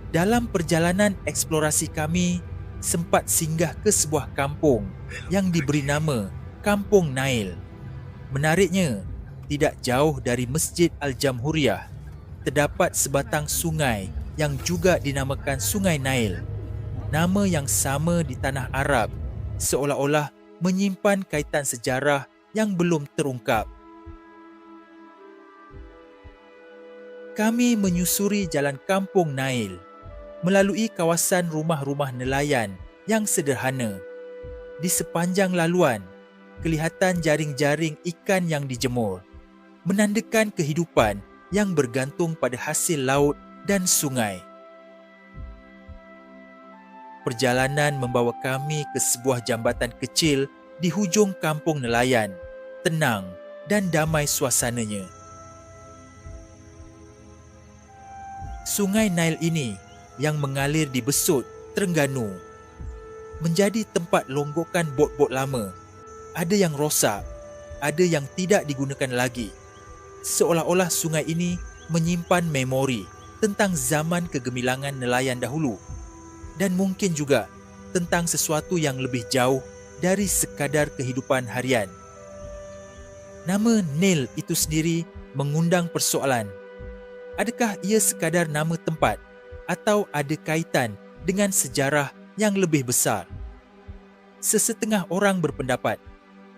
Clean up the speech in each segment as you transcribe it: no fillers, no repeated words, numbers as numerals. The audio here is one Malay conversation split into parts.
Dalam perjalanan eksplorasi kami, sempat singgah ke sebuah kampung yang diberi nama Kampung Nail. Menariknya, tidak jauh dari Masjid Al-Jamhuriyah, terdapat sebatang sungai yang juga dinamakan Sungai Nail. Nama yang sama di tanah Arab, seolah-olah menyimpan kaitan sejarah yang belum terungkap. Kami menyusuri jalan Kampung Nail, melalui kawasan rumah-rumah nelayan yang sederhana. Di sepanjang laluan, kelihatan jaring-jaring ikan yang dijemur, menandakan kehidupan yang bergantung pada hasil laut dan sungai. Perjalanan membawa kami ke sebuah jambatan kecil di hujung kampung nelayan, tenang dan damai suasananya. Sungai Nail ini yang mengalir di Besut, Terengganu, menjadi tempat longgokan bot-bot lama. Ada yang rosak, ada yang tidak digunakan lagi. Seolah-olah sungai ini menyimpan memori tentang zaman kegemilangan nelayan dahulu dan mungkin juga tentang sesuatu yang lebih jauh dari sekadar kehidupan harian. Nama Nail itu sendiri mengundang persoalan. Adakah ia sekadar nama tempat atau ada kaitan dengan sejarah yang lebih besar? Sesetengah orang berpendapat,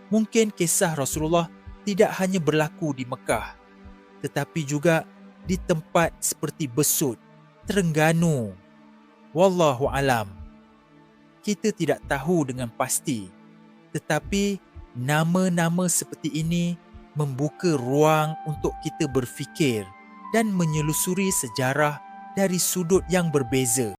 mungkin kisah Rasulullah tidak hanya berlaku di Mekah, tetapi juga di tempat seperti Besut, Terengganu. Wallahu alam. Kita tidak tahu dengan pasti, tetapi nama-nama seperti ini membuka ruang untuk kita berfikir dan menyelusuri sejarah dari sudut yang berbeza.